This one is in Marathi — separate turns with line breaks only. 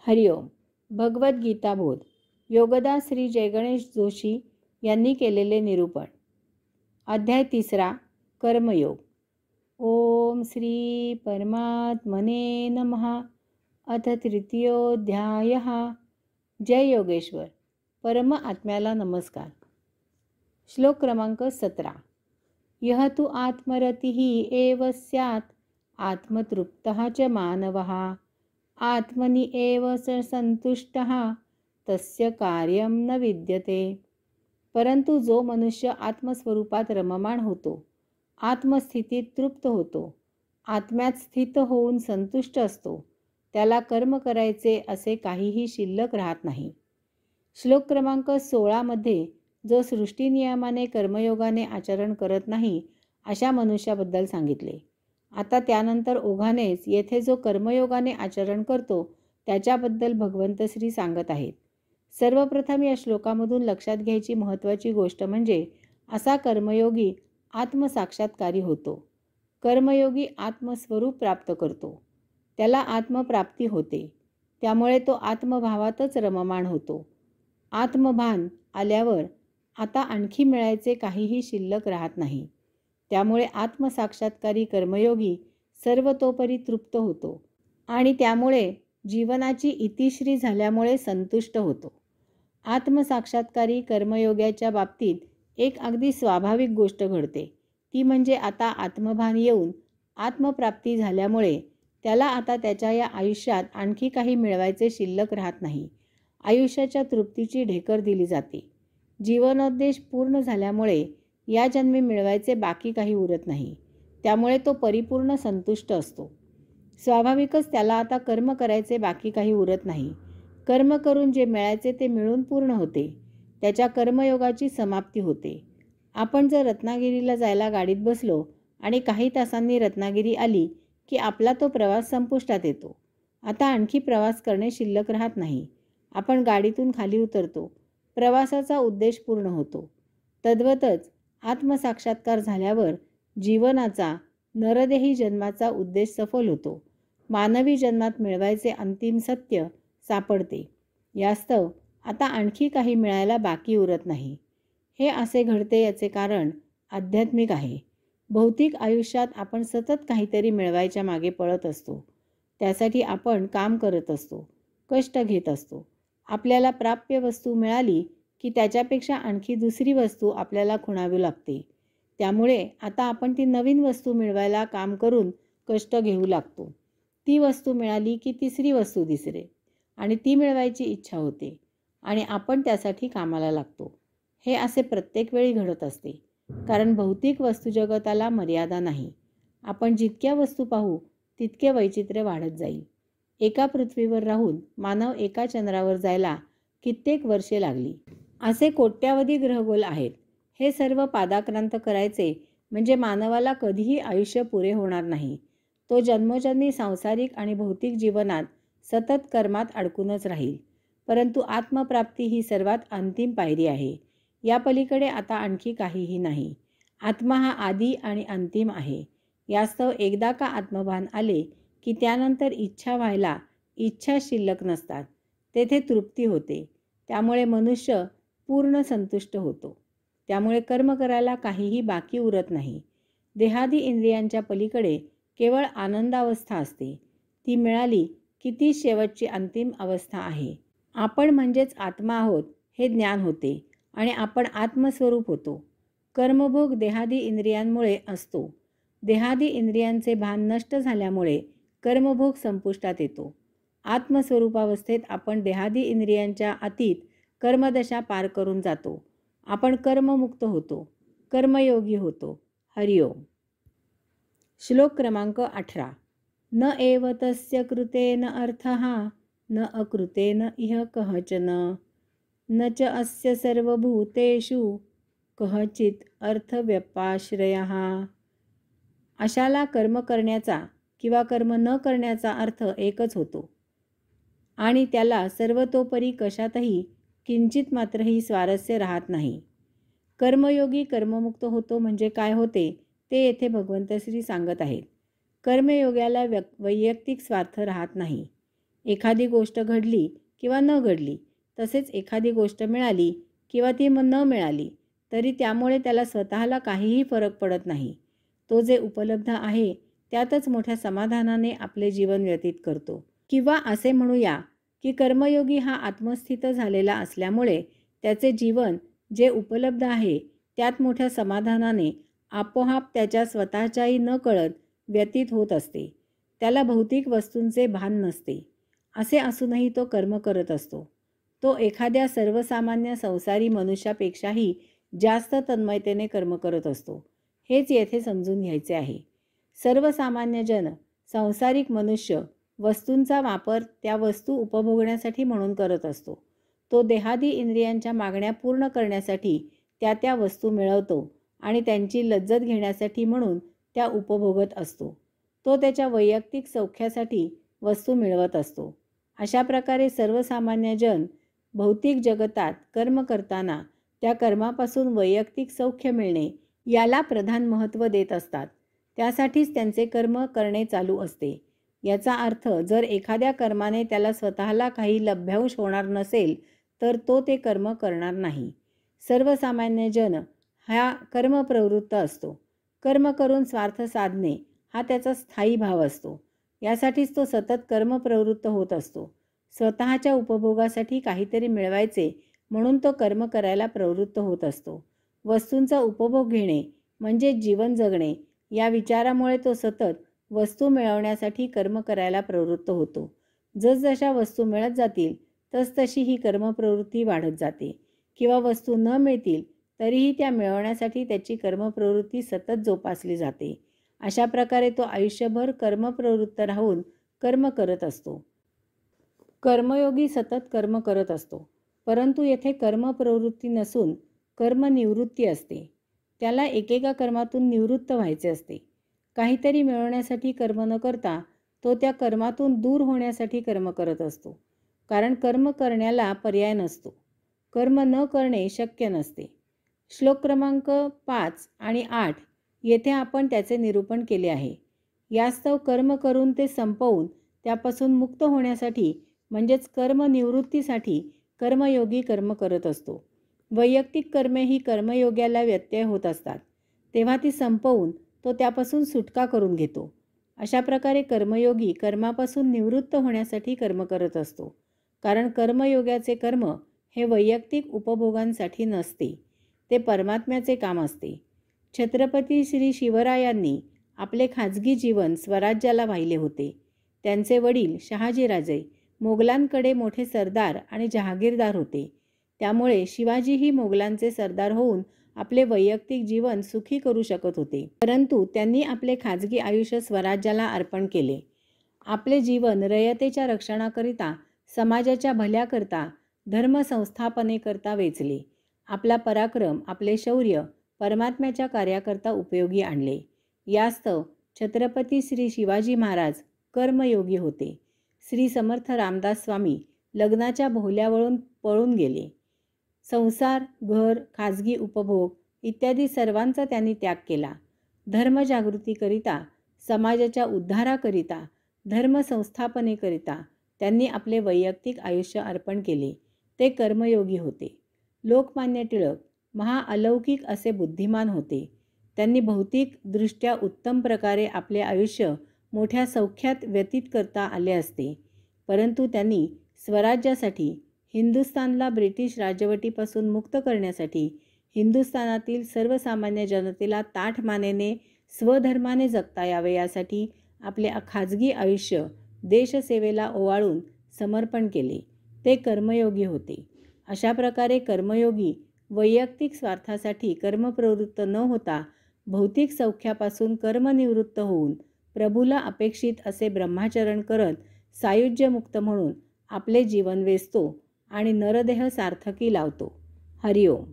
हरिओम. भगवद्गीता बोध. योगदास श्री जयगणेश जोशी यांनी केलेले निरूपण. अध्याय 3. कर्मयोग. ओम श्री परमात्मने नमः. अथ तृतीयोऽध्यायः. जय योगेश्वर. परम आत्म्याला नमस्कार. श्लोक क्रमांक 17. यह तु आत्मरतिः एव स्यात् आत्मतृप्तः च मानवः आत्मनि एव स संतुष्टः तस्य कार्यं न विद्यते. परंतु जो मनुष्य आत्मस्वरूपात रममाण होतो, आत्मस्थितीत तृप्त होतो, आत्म्यात स्थित होऊन संतुष्ट असतो, त्याला कर्म करायचे असे काहीही शिल्लक राहत नाही. श्लोक क्रमांक 16 मध्ये जो सृष्टी नियमाने कर्मयोगाने आचरण करत नाही अशा मनुष्याबद्दल सांगितले. आता त्यानंतर ओघानेच येथे जो कर्मयोगाने आचरण करतो त्याच्याबद्दल भगवंत श्री सांगत आहेत. सर्वप्रथम या श्लोकामधून लक्षात घ्यायची महत्त्वाची गोष्ट म्हणजे असा कर्मयोगी आत्मसाक्षात्कारी होतो. कर्मयोगी आत्मस्वरूप प्राप्त करतो, त्याला आत्मप्राप्ती होते. त्यामुळे तो आत्मभावातच रममाण होतो. आत्मभान आल्यावर आता आणखी मिळायचे काहीही शिल्लक राहत नाही. त्यामुळे आत्मसाक्षात्कारी कर्मयोगी सर्वतोपरी तृप्त होतो आणि त्यामुळे जीवनाची इतिश्री झाल्यामुळे संतुष्ट होतो. आत्मसाक्षात्कारी कर्मयोग्याच्या बाबतीत एक अगदी स्वाभाविक गोष्ट घडते, ती म्हणजे आता आत्मभान येऊन आत्मप्राप्ती झाल्यामुळे त्याला आता त्याच्या या आयुष्यात आणखी काही मिळवायचे शिल्लक राहत नाही. आयुष्याच्या तृप्तीची ढेकर दिली जाते. जीवनोद्देश पूर्ण झाल्यामुळे या जन्मी मिळवायचे बाकी काही उरत नाही. त्यामुळे तो परिपूर्ण संतुष्ट असतो. स्वाभाविकच त्याला आता कर्म करायचे बाकी काही उरत नाही. कर्म करून जे मिळायचे ते मिळून पूर्ण होते. त्याच्या कर्मयोगाची समाप्ती होते. आपण जर रत्नागिरीला जायला गाडीत बसलो आणि काही तासांनी रत्नागिरी आली की आपला तो प्रवास संपुष्टात येतो. आता आणखी प्रवास करणे शिल्लक राहत नाही. आपण गाडीतून खाली उतरतो. प्रवासाचा उद्देश पूर्ण होतो. तद्वतच आत्मसाक्षात्कार झाल्यावर जीवनाचा नरदेही जन्माचा उद्देश सफल होतो. मानवी जन्मात मिळवायचे अंतिम सत्य सापडते. यास्तव आता आणखी काही मिळायला बाकी उरत नाही. हे असे घडते याचे कारण आध्यात्मिक आहे. भौतिक आयुष्यात आपण सतत काहीतरी मिळवायच्या मागे पळत असतो. त्यासाठी आपण काम करत असतो, कष्ट घेत असतो. आपल्याला प्राप्य वस्तू मिळाली की त्याच्यापेक्षा आणखी दुसरी वस्तू आपल्याला खुणावी लागते. त्यामुळे आता आपण ती नवीन वस्तू मिळवायला काम करून कष्ट घेऊ लागतो. ती वस्तू मिळाली की तिसरी वस्तू दिसते आणि ती मिळवायची इच्छा होते आणि आपण त्यासाठी कामाला लागतो. हे असे प्रत्येक वेळी घडत असते, कारण भौतिक वस्तुजगताला मर्यादा नाही. आपण जितक्या वस्तू पाहू तितके वैचित्र्य वाढत जाईल. एका पृथ्वीवर राहून मानव एका चंद्रावर जायला कित्येक वर्षे लागली. असे कोट्यावधी ग्रहगोल आहेत. हे सर्व पादाक्रांत करायचे म्हणजे मानवाला कधीही आयुष्य पुरे होणार नाही. तो जन्मोजन्मी सांसारिक आणि भौतिक जीवनात सतत कर्मात अडकूनच राहील. परंतु आत्मप्राप्ती ही सर्वात अंतिम पायरी आहे. या पलीकडे आता आणखी काहीही नाही. आत्मा हा आदी आणि अंतिम आहे. यास्तव एकदा का आत्मभान आले की त्यानंतर इच्छा व्हायला इच्छा शिल्लक नसतात. तेथे तृप्ती होते. त्यामुळे मनुष्य पूर्ण संतुष्ट होतो. त्यामुळे कर्म करायला काहीही बाकी उरत नाही. देहादी इंद्रियांच्या पलीकडे केवळ आनंदावस्था असते. ती मिळाली की ती शेवटची अंतिम अवस्था आहे. आपण म्हणजेच आत्मा आहोत हे ज्ञान होते आणि आपण आत्मस्वरूप होतो. कर्मभोग देहादी इंद्रियांमुळे असतो. देहादी इंद्रियांचे भान नष्ट झाल्यामुळे कर्मभोग संपुष्टात येतो. आत्मस्वरूपावस्थेत आपण देहादी इंद्रियांच्या अतीत कर्मदशा पार करून जातो. आपण कर्ममुक्त होतो, कर्मयोगी होतो. हरिओम. श्लोक क्रमांक 18. न एव तस्य कृतेन अर्थः न अकृतेन इह कहचन न च अस्य सर्वभूतेषु कहचित अर्थव्यपाश्रयः. अशाला कर्म करण्याचा किंवा कर्म न करण्याचा अर्थ एकच होतो आणि त्याला सर्वतोपरी कशातही किंचित मात्रही स्वारस्य राहत नाही. कर्मयोगी कर्ममुक्त होतो म्हणजे काय होते ते येथे भगवंत श्री सांगत आहेत. कर्मयोग्याला वैयक्तिक स्वार्थ राहत नाही. एखादी गोष्ट घडली किंवा न घडली, तसेच एखादी गोष्ट मिळाली किंवा ती न मिळाली तरी त्यामुळे त्याला स्वतःला काहीही फरक पडत नाही. तो जे उपलब्ध आहे त्यातच मोठ्या समाधानाने आपले जीवन व्यतीत करतो. किंवा असे म्हणूया की कर्मयोगी हा आत्मस्थित झालेला असल्यामुळे त्याचे जीवन जे उपलब्ध आहे त्यात मोठ्या समाधानाने आपोआप त्याच्या स्वतःच्याही न कळत व्यतीत होत असते. त्याला भौतिक वस्तूंचे भान नसते. असे असूनही तो कर्म करत असतो. तो एखाद्या सर्वसामान्य संसारी मनुष्यापेक्षाही जास्त तन्मयतेने कर्म करत असतो. हेच येथे समजून घ्यायचे आहे. सर्वसामान्य जन, सांसारिक मनुष्य वस्तूंचा वापर त्या वस्तू उपभोगण्यासाठी म्हणून करत असतो. तो देहादी इंद्रियांच्या मागण्या पूर्ण करण्यासाठी त्या वस्तू मिळवतो आणि त्यांची लज्जत घेण्यासाठी म्हणून त्या उपभोगत असतो. तो त्याच्या वैयक्तिक सौख्यासाठी वस्तू मिळवत असतो. अशा प्रकारे सर्वसामान्य जन भौतिक जगतात कर्म करताना त्या कर्मापासून वैयक्तिक सौख्य मिळणे याला प्रधान महत्त्व देत असतात. त्यासाठीच त्यांचे कर्म करणे चालू असते. याचा अर्थ जर एखाद्या कर्माने त्याला स्वतःला काही लभ्यांश होणार नसेल तर तो ते कर्म करणार नाही. सर्वसामान्य जन हा कर्मप्रवृत्त असतो. कर्म करून स्वार्थ साधणे हा त्याचा स्थायी भाव असतो. यासाठीच तो सतत कर्मप्रवृत्त होत असतो. स्वतःच्या उपभोगासाठी काहीतरी मिळवायचे म्हणून तो कर्म करायला प्रवृत्त होत असतो. वस्तूंचा उपभोग घेणे म्हणजे जीवन जगणे या विचारामुळे तो सतत वस्तू मिळवण्यासाठी कर्म करायला प्रवृत्त होतो. जसजशा वस्तू मिळत जातील तसतशी ही कर्मप्रवृत्ती वाढत जाते. किंवा वस्तू न मिळतील तरीही त्या मिळवण्यासाठी त्याची कर्मप्रवृत्ती सतत जोपासली जाते. अशा प्रकारे तो आयुष्यभर कर्मप्रवृत्त राहून कर्म करत असतो. कर्मयोगी सतत कर्म करत असतो. परंतु येथे कर्मप्रवृत्ती नसून कर्मनिवृत्ती असते. त्याला एकेका कर्मातून निवृत्त व्हायचे असते. काहीतरी मिळवण्यासाठी कर्म न करता तो त्या कर्मातून दूर होण्यासाठी कर्म करत असतो. कारण कर्म करण्याला पर्याय नसतो. कर्म न करणे शक्य नसते. श्लोक क्रमांक 5 आणि 8 येथे आपण त्याचे निरूपण केले आहे. यास्तव कर्म करून ते संपवून त्यापासून मुक्त होण्यासाठी म्हणजेच कर्मनिवृत्तीसाठी कर्मयोगी कर्म करत असतो. वैयक्तिक कर्मे ही कर्मयोग्याला व्यत्यय होत असतात. तेव्हा ती संपवून तो त्यापासून सुटका करून घेतो. अशा प्रकारे कर्मयोगी कर्मापासून निवृत्त होण्यासाठी कर्म करत असतो. कारण कर्मयोग्याचे कर्म हे वैयक्तिक उपभोगांसाठी नसते, ते परमात्म्याचे काम असते. छत्रपती श्री शिवरायांनी आपले खाजगी जीवन स्वराज्याला वाहिले होते. त्यांचे वडील शहाजीराजे मोगलांकडे मोठे सरदार आणि जहागीरदार होते. त्यामुळे शिवाजीही मोगलांचे सरदार होऊन आपले वैयक्तिक जीवन सुखी करू शकत होते. परंतु त्यांनी आपले खाजगी आयुष्य स्वराज्याला अर्पण केले. आपले जीवन रयतेच्या रक्षणाकरिता, समाजाच्या भल्याकरता, धर्मसंस्थापनेकरता वेचले. आपला पराक्रम, आपले शौर्य परमात्म्याच्या कार्याकरता उपयोगी आणले. यास्तव छत्रपती श्री शिवाजी महाराज कर्मयोगी होते. श्री समर्थ रामदास स्वामी लग्नाच्या भोवल्यावरून पळून गेले. संसार, घर, खाजगी उपभोग इत्यादी सर्वांचा त्यांनी त्याग केला. धर्मजागृतीकरिता, समाजाच्या उद्धाराकरिता, धर्मसंस्थापनेकरिता त्यांनी आपले वैयक्तिक आयुष्य अर्पण केले. ते कर्मयोगी होते. लोकमान्य टिळक महाअलौकिक असे बुद्धिमान होते. त्यांनी भौतिक दृष्ट्या उत्तम प्रकारे आपले आयुष्य मोठ्या सौख्यात व्यतीत करता आले असते. परंतु त्यांनी स्वराज्यासाठी, हिंदुस्थानला ब्रिटिश राजवटीपासून मुक्त करण्यासाठी, हिंदुस्थानातील सर्वसामान्य जनतेला ताठ मानेने स्वधर्माने जगता यावे यासाठी आपले खाजगी आयुष्य देशसेवेला ओवाळून समर्पण केले. ते कर्मयोगी होते. अशा प्रकारे कर्मयोगी वैयक्तिक स्वार्थासाठी कर्मप्रवृत्त न होता भौतिक सौख्यापासून कर्मनिवृत्त होऊन प्रभूला अपेक्षित असे ब्रह्माचरण करत सायुज्यमुक्त म्हणून आपले जीवन वेचतो आणि नरदेह सार्थकी लावतो. हरिओम.